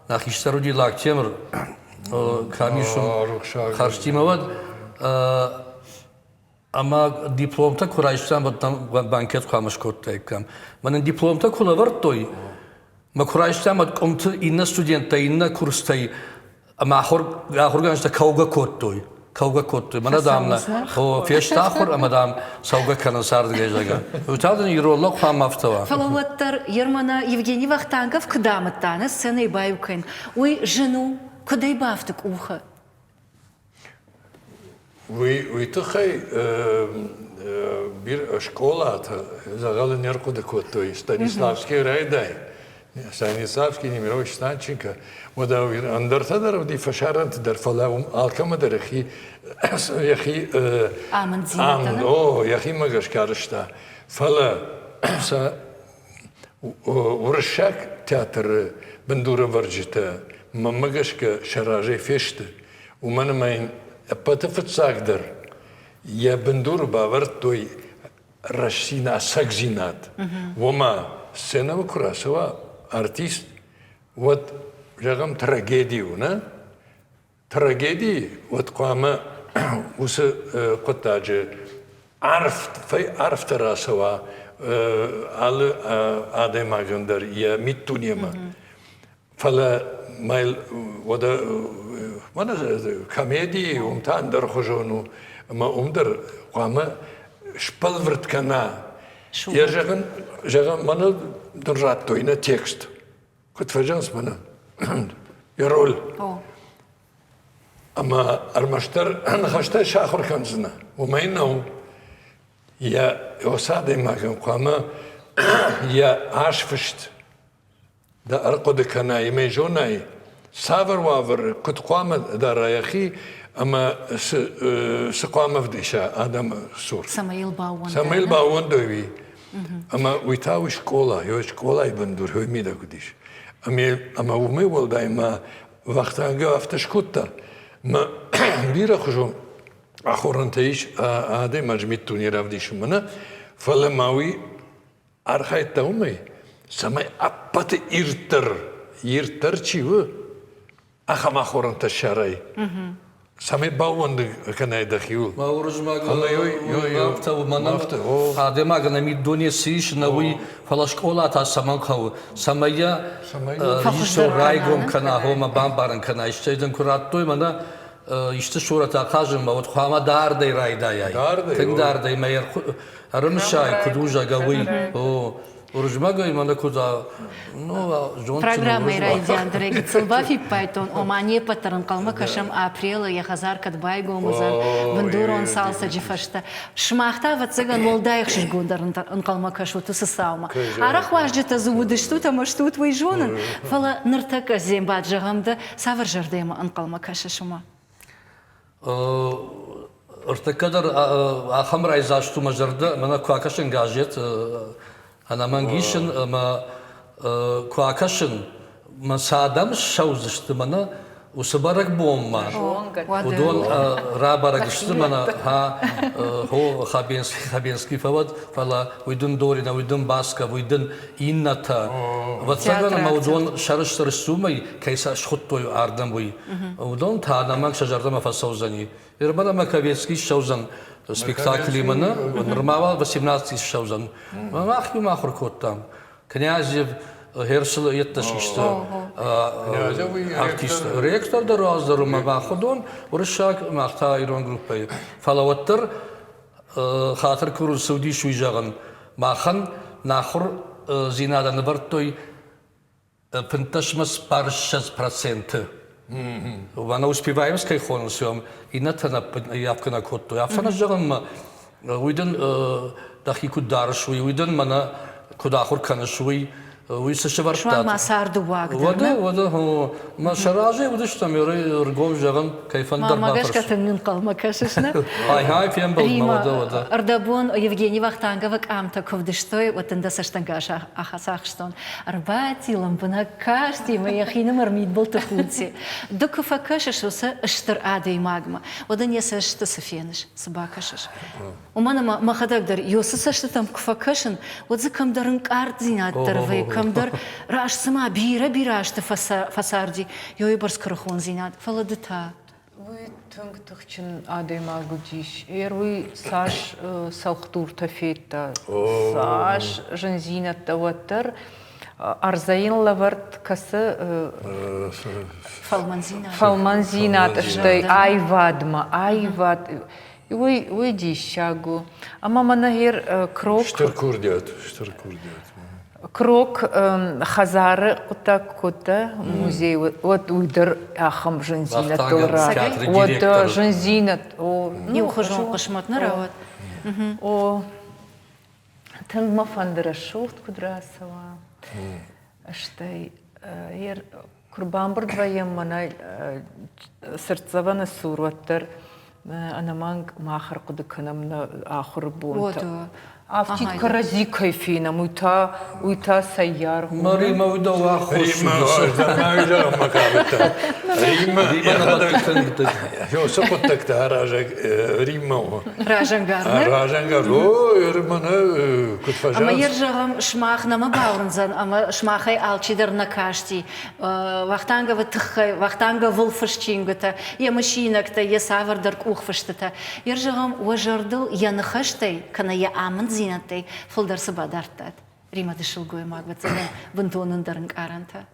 нахиштаруди лактемр камишум харштимавад ама дипломта курайштам батам банкет хвамаш коттайкам. Манен дипломта кулавартой ма курайштам ат комт инна студентта инна курстай ама ахорганшта кауга коттой. Кауга коттой. Мана дамна о фештахор ама дам сауга канасар дегежага. Утадын иролла хвамафтава. فلوتر يرمنا يفجيني وقتانك في كدام التانس سنة يبايوكين وي جنو كده يبافتك أوخه Ви тахай бир школата загала нерку да котой Станиславский райдай. Станиславский Немирович Станченко. Вода андертадар ди фашарант дар фалаум алкама дархи яхи آمن زينتنا о яхи магашкаршта. Фала са уршак театр бандура варжита мамагашка шараже феште. У мене майн Патафат сагдер, я бендур баварт той расина сагзинат. Вома сцена Красова артист, вот жагам трагедию, на трагедии, вот кама ус котаджи арф тарасова ал адемагандер я миттунема. Фала майл вода Мана комедии умтан дар хожону, ма умдар қама шпалврт кана. Я жаган мана дуррат тойна текст. Кот фажанс мана. Я роль. Ама армаштар нахашта шахор канзна. Умайнау я осаде маган қама я ашфышт. Да арқоды кана имей жонай. Савр вавр кут قام دار يخي اما سقام فديشا ادم سور سمايل باون دوي اما ويتاو شكولا يو شكولا يبندور هو ميدا قديش اما ومي ولداي ما وقتان افتشكوتا ما بيرا خجو اخورنتيش ادي مجميت توني رافديش منا فلماوي ارخايت تومي سماي ابات يرتر چيو أخما خورن تشاري. سامي باوند كنا يدخيول. ما ورجماك نافتا ومنا هذا ما قلنا ميت دنيا سيش نوي فلاش كولا تا سمان خو سمايا يسوع رايقوم كنا هو ما بامبارن كنا يشتيدن كراتوي منا işte şurada kažem ma od khama dardai raidai ten dardai ma yer armshai kuduja gawi o urjmaga imana kuda no jonts программа райдян дреги цылбафи пайтон омане патран калма кашам апрела я хазар катбай гомузан бандурон салса джифашта шмахта вацыган молдаих шишгундар калма кашу тусасаума арах важжета зубуды что там что твой жонан фала ныртака зембат жагамда савар жардема калма кашашума ارتكدر أخمر عزاشتو مجرد منا كواكشن جاجت أنا منجيشن ما كواكشن ما سادم شوزشت منا وسبارك بوما ودون رابرك اشتمنا ها هو خابينسكي فود فلا ويدن دورنا ويدن باسكا ويدن إنتا وتسعنا موضوع شرش ترسومي كيس شخطو أردم وي ودون تانا ما شجرة ما فسوزني يربنا ما كابينسكي شوزن спектакли мана нормава 18 шаузан ما أخي ما آخر كوتام كنيازيف هيرسل يتشيشتا ارتيست ريكتور دراز درما باخدون ورشاك ماختا ايرون جروبي فلاوتر خاطر كروز سعودي شوي جاغن ماخن ناخر زينادا نبرتوي пенташмас паршас процент. Вана успеваем скайхон сём и натана явка на котто. Явка жагам уйден дахи кударшуй уйден мана кудахур канашуй ويستشفرت. شو ما صار دواق وده هو ما شراجي ودش تميري رجوم جغم كيف ندر ما قاش كتنين قل ما كاششنا. هاي فين بالموضوع وده. أردبون يفجيني وقتانجا وك أمتا كفدشتوي وتندسش تنجاش أخساخشتون. أربعتي لمبنا كاشتي ما يخينا مرميد بلتخوتي. دك فكاشش وسا اشتر عادي ماغما. ودن يسش تسفينش سباكاشش. ومانا ما خدقدر يوسسش تم كفكاشن وذكم درنك أرض زينات تروي. كمدر راش سما بيراش تفساردي يوي برس كرخون زينات فلدتها وي تنگ تخشن آدم آگودیش وي ساش سوختور تفيتا ساش جنزينة توتر أرزين لورد كسا فالمنزينات اشتاي آيواد وي ديشاغو أما منهير كروك شتركورديات كروك خزارة كوتا مузей вот уйдер ахам жензина тора вот жензина о не ухожу кошмат на рават о тангма фандера шуфт кудрасова штай ер курбамбр двоем мана сердцевана сурваттер анаманг махар кудыканам на ахур бунта أفتيت كرزي كيفينا ويتا سيار مريم ودوا خوش ما يدوا مكابتا ريما شو سقطك تهراجك ريما راجنغار لو يرمنا كنت فجأة أما يرجعهم شماخنا ما باورنزن أما شماخي ألشيدر نكاشتي وقتانغا وتخي وقتانغا ولفرشتينغتا يا ماشينكتا يا سافر درك أوخفشتتا يرجعهم وجردل ينخشتي كنا يا آمن زينتي فلدر سبادرتات ريما دشلقوي ماك بتزمن بنتونن درنك أرانتا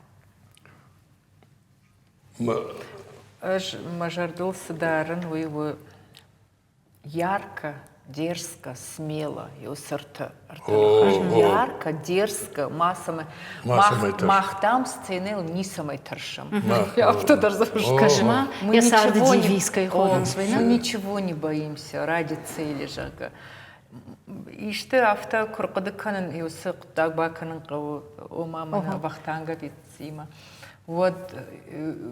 Мажардул Садаран, вы ярко, дерзко, смело, и усерта. Ярко, дерзко, массами. Махтам сценил не самой торшем. Я кто даже запрашиваю. Скажем, я сарда дивийской ходом. Мы ничего не боимся ради цели же. İşte hafta kurqadıkanın yusuk dağbakanın qavu o mamana вахтанга битсима. Вот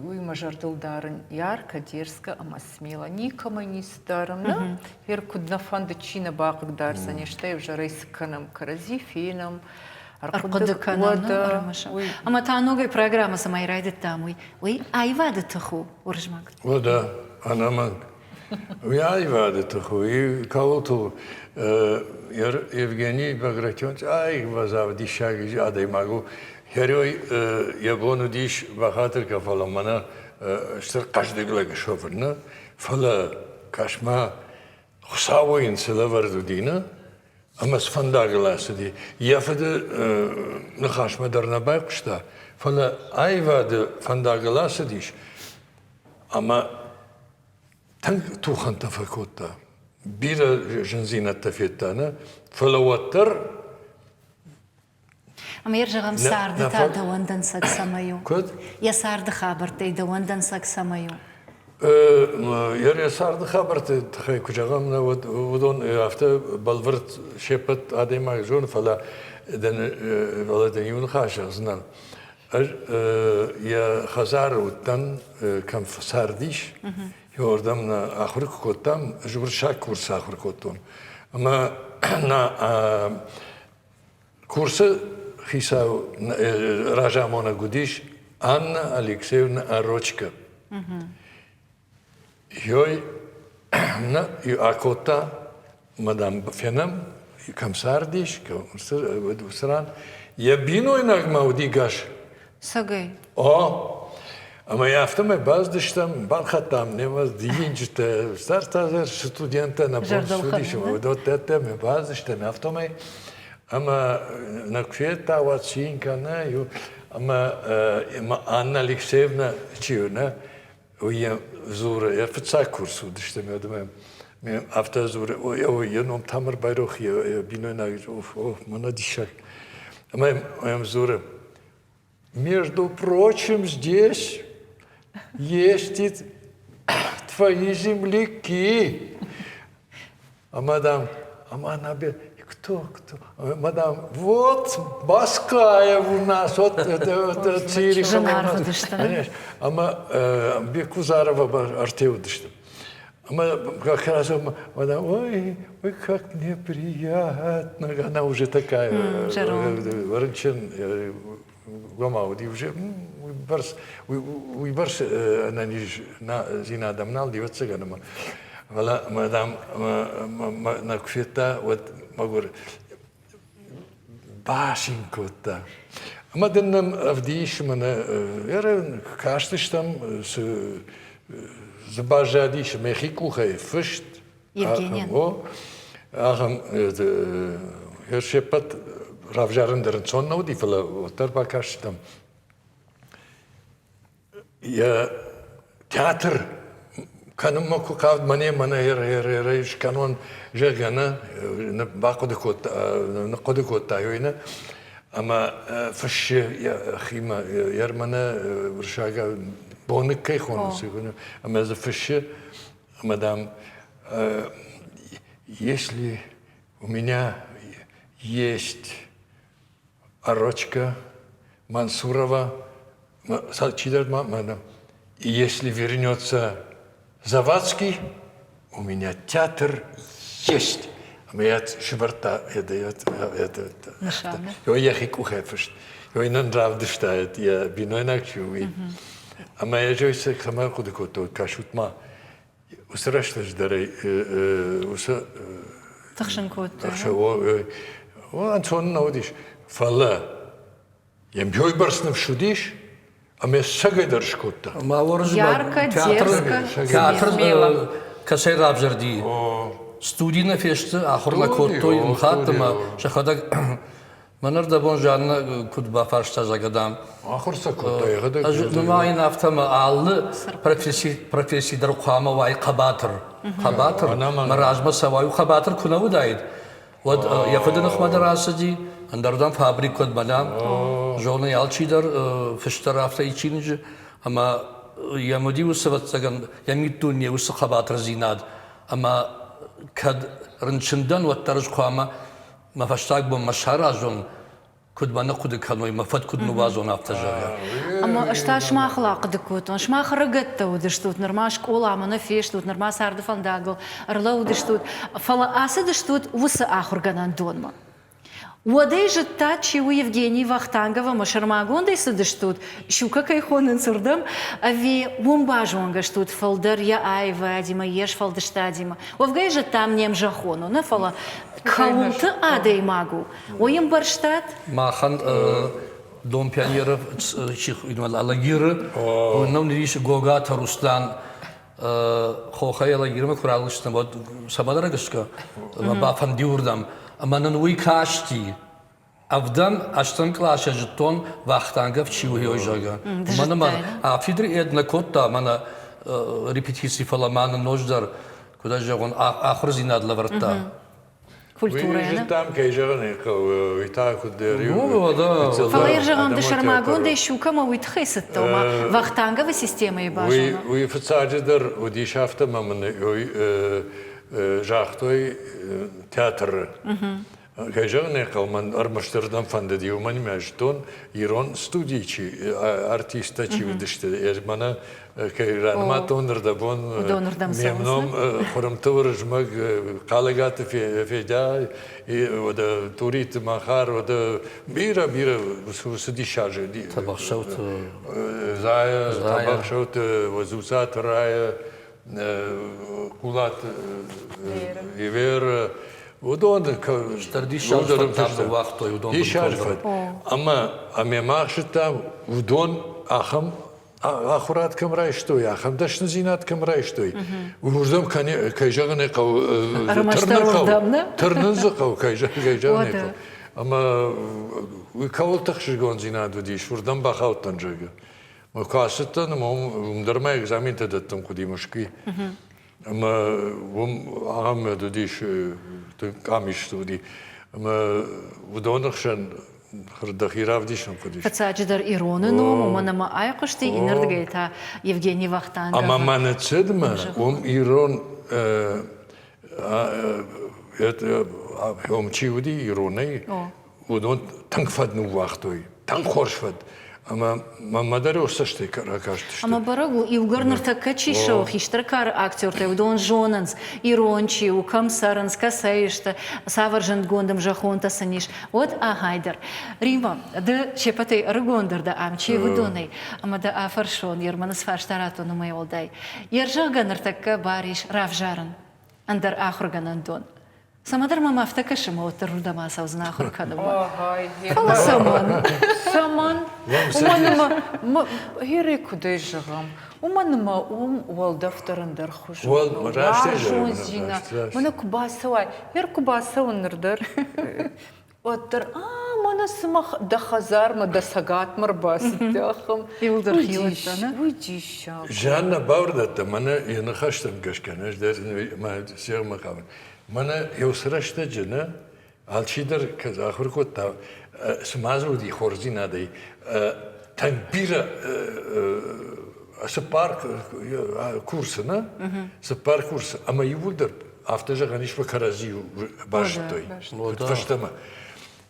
вы мажардылдарын ярко, дерзко, ама смело. Никому не старым, да? Веркудна фандачина бақыгдарса, нештай уже рейсиканам каразифином. أرقدكنا أما تانوغي программа самой райдет там وي أيواد تخو ورجمك ودا أنا من وي أيواد تخو كاوتو Евгений Багратионович ай вазав дишаги адай магу Heroi jabonu dish bahater ka fala mana shtar каждый глаг шоферна фала кашма хсаво инсела вардудина амас фандагlasdi яфады на хашма дарна байкшта фала айвады фандагlasdиш ама танк тухан тафакота бира жензина тафеттана фала ваттар أما يرجع مسار تا دواندن سك سمايو. كود؟ يسار دخابرتي دواندن سك سمايو. يا سار دخابرتي تخي كجامنا ودون هفته بالورد شبت هذا ما جون فلا دن ولا دنيون خاشة زنا. يا خزار ودن كم فسارديش يوردمنا آخر كوتام جبر شاك كورس آخر كوتون. أما نا كورس خيساو راجامونا гудиш Анна Алексеевна Арочка. Йой, на акота, мадам Фенам, камсардиш, усран, я биной нагмаудигаш. Сагай. Ama yaptım bazı balxatam ne var deyince startazer studenta na polsudişim o tettem bazı yaptım ama na kwieta łacinka na ju ama Anna Alexeyevna çiğne o ya zor ya fıtsa kursu işte ben hafta zor o yanım tamir bayrak ya binona mana dişak ama zor. Между прочим, здесь есть твои земляки. А мадам, она кто? Мадам, вот Баскаев у нас, вот это Цирихова. Конечно. Бекузарова Артеудышта. Как раз мадам, ой, как мне приятно. Она уже такая. Ворончин. Гомауди уже уйбарс она не зина дамнал деваться ганама. Вала мадам на кфета вот могу башенько-то. Мадам авдиш мана я кажется там с забажадиш мехикухай фышт. Евгений. Ахам Herşepat Ravjarındarın sonuna o difala otar bakarsam. Ya tiyatr kanım ko kav mana her iş kanon jagana ne bakodikota yoyna ama faş ya xima yarmana vrşaga bonik kay konusu ama за faş мадам если у меня есть Орочка, Мансурова, и если вернется Завадский, у меня театр есть. Я шварта, я хикухефишь, я не нравится, что я биной накчуй. А моя жизнь сама куда-то кашутма. Усрашляш дарей, Тахшенкот. Антон наудиш. Фала. Я бьёй барснов шудиш, а мы сагайдар шкотта. Ярко, дерзко. Театр касай рабжарди. Студийна фешта ахурла коттой мхатма шахада манар да бон жанна кудба фаршта загадам. Ахурса коттой гада. Нумай нафтама аллы профессии дарухама вай қабатыр. Қабатыр. Маражма савай қабатыр кунаву дайд. Вот я ходил на хмадарасади, андардан фабрикот банам, жона ялчидар фештарафта ичинж, ама я модиус вот саган, я митун я ус хабатр зинад, ама кад рнчиндан вот тарж хама, ма фаштаг бом машара жон, куд бана куд каной, ма фат куд нувазон автожага. Ама šta šmah laqdikut, on šmah ragatta udishtut, normal škola, ama na feshtut, normal sardı fandagl, arla udishtut, fala asa dishtut, wusa ahurganan donma. Уадай же тачи у Евгении Вахтангова машармагондай садыштут, щука кайхонын сурдам, ави бомбажуанга штут фалдар я айва адима еш фалдыштадима. Овгай же там нем жахону, на фала каунта адай магу. Оем барштат? Махан дом пионеров чих идвал алагиры, нам не вишь Гогата Руслан хохай алагиры куралышты, вот сабадара гашка, бафан диурдам. Аманан уй кашти, авдан аштан клаша житон вахтангав чиуи ожага. Мана афидри една котта мана репетиции фаламана нождар, куда же он ахрзинад лаврта. Культура, да? Там кайжаган и так удерю. Ну да. Фалаир жаган да шармагондай щука ма уйтхисат тома вахтангава система и бажана. Уй фцадждар удишафта маман жахтой театр. Кайжагне калман Армаштердан фанды умани междон Ирон студийчи артистачи удиште. Мана кайранматонер да бон мемном хорумтур жмаг калегат феда и ода турит махар ода бира судишаже. Табахшаут. Зая табахшаут возусат рая кулат ивер удон Штардишал фантазм вахтой удон. Ишарфат. Ама амемахшта удон ахам ахурат камрай штой ахам дашна зинат камрай штой. Урдам кайжагане кау тернза кау кайжагане кау. Ама каултах шигон зинат удиш урдам бахаутан жага. Макасатан умдарма экзамен тадаттам кудимашки. Ама агам дудиш камиш туди. Ама удонахшан хрдахиравдишам кудиш. Фацадждар Ироны ном, уманама айқышты инердгейта Евгений Вахтанга. Ама манацедма Ирон это омчиуди Ироны удон танкфадну вахтой, танкхоршфад. Ама мадаре осташте каракашты. Ама барагу и угарнырта качишо хиштракар актер удон жонанс Ирончи у камсаранс касаишта саваржан гондам жахонта саниш. Вот агайдер. Рима да чепатей ргондер да амчи удоней. Ама да афаршон ерманас фаштарату на мой олдай. Ержаганырта бариш равжаран. Андар ахурганандон. Самадар мама автакашыма отырудама саузна ахуркадыма. Кала саман. Саман. Уманыма хире кудай жагам. Уманыма уал дафтарындар хуш. Уал раштежа. Зина. Мана кубасавай. Хер кубасавынырдар. Оттыр. Мана сымах да хазарма да сагатмар басыттахым. Илдар хилаттана. Уйдиша. Жанна баврдата мана янахаштам гашканаш дерин ма сирма каван. Мана еусрашта жена алчидар казахуркота смазуди хорзинадай танбира сапар курсына сапар курс ама юлдар автожа ганишва каразию баштой фаштама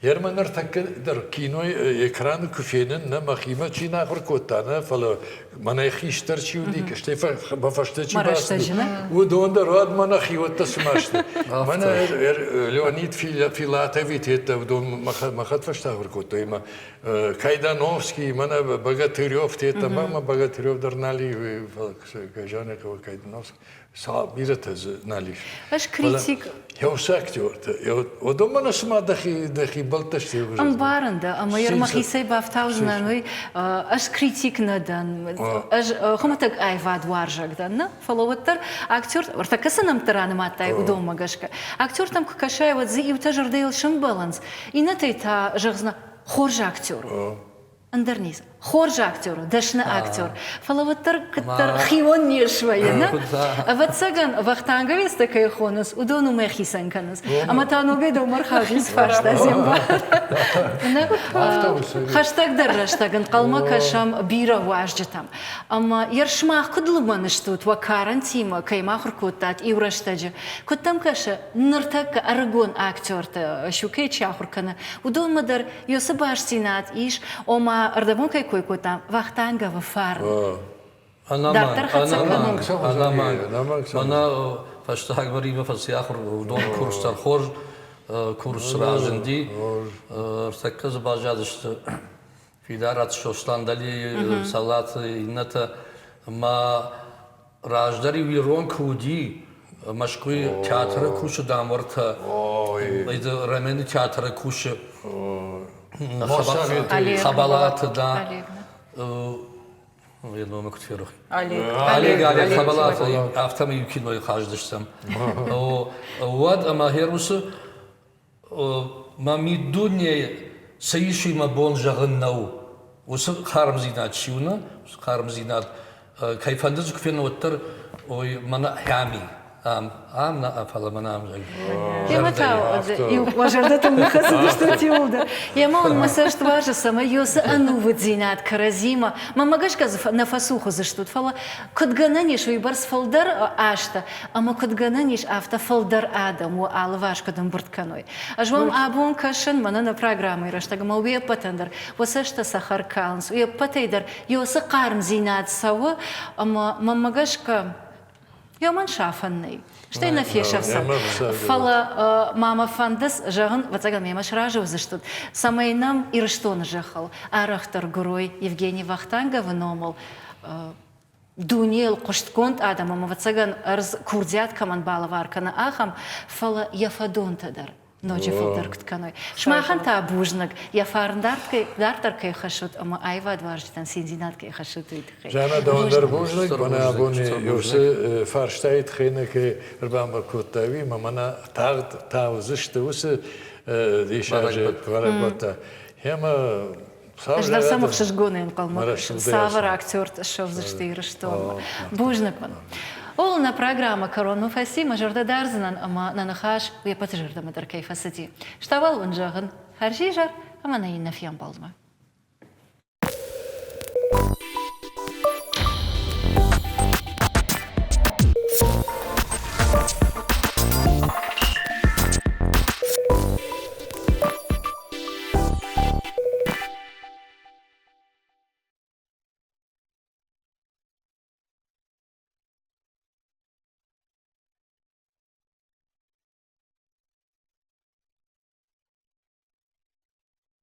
Ерманар такдар киной экран куфенен на махима чина хоркотана фала мана хиштар чиуди кште бафаштачи бас удонда рад мана хиотта смаште мана Леонид Филатович это удон махат фашта хоркотто има Кайдановский мана Богатырев это мама Богатырев дарнали кажане Кайдановский Сабирата знали. Аж критик. Я усактер. Я думаю, что дахи балташти уже. Амбаранда, а моя махисей бафтаузна, ну, аж критик надан. Аж хоматак айвад варжак дан, на? Фоловаттар актер, вартакаса нам тараны матай удома гашка. Актер там кашай вот зи и утажардейл шамбаланс. И на та жахзна хоржа актеру. Андерниз. Хоржа актеру, дашна актер. Фалаваттар каттар хивон нешвая, на? А вот саган вахтанговец такая хонус, удону мехисан канус. А матанугай до мархажис фашта земба. Хаштаг дарраштаган калма кашам бира важджатам. Ама яршмах кудлуманыш тут ва карантима каймахр кутат и ураштаджа. Кутам каша ныртак аргон актерта шукей чахуркана. Удон мадар йосабаш синат иш ома ардамон кай кой-кой-там, Вахтанга в фарм. Она фаштаг варима фасиахр удон курс тархор курс раженди такка забажадышты фидарат шоштандали салат инната ма раждари вирон куди машкуй театра куша дамарта это рамени театра куша Хабалат, да. Я думаю, как твердо. Олег, Хабалат, автомобиль кино и каждый Вот, а махерусу, мамидуне саиши мабон жаганнау. Усы хармзинат шиуна, хармзинат. Кайфандыз кфен оттар, ой, мана хами. Амна афаламанам жай. Я матау, и важно нахасу что тиулда. Я мон масаж тважа сама юс ану вдзинат каразима. Мамагашка на фасуху заштут фала. Кодгананиш уйбарс фалдар ашта, ама кодгананиш авто фалдар адаму алваш кодам буртканой. Ажвам абун кашен мана на программы раштага мауе патендер. Восашта сахар калнс. Уя патейдер юс қарм зинат сава, ама мамагашка Йоман шафанный. Что и на фешевса. Фала мама фандас жаган ватаган мема шражу за что. Самый нам и что нажахал. Арахтар гурой Евгений Вахтанга выномал. Дунил куштконт адама ватаган арз курдят каман балаваркана ахам фала яфадон тадар. Ночи фалдар ктканой. Шмахан та бужнак. Я фарндарткой дартаркой хашут, ама айва дваржтан синзинаткой хашут идхай. Жана дондар бужнак, бана абони юсе фарштайт хейнеке рбама кутави, мамана тагд таузышты усе дишаже паработа. Хема Ждар самых шашгоны калмак. Савар актер шов заштыр что. Бужнак он. Олна программа Корона Фаси мажорда дарзанан, ама на нахаш уя патжирда мадар кайфасати. Штавал он жаган харжижар, ама на инна фьям балма.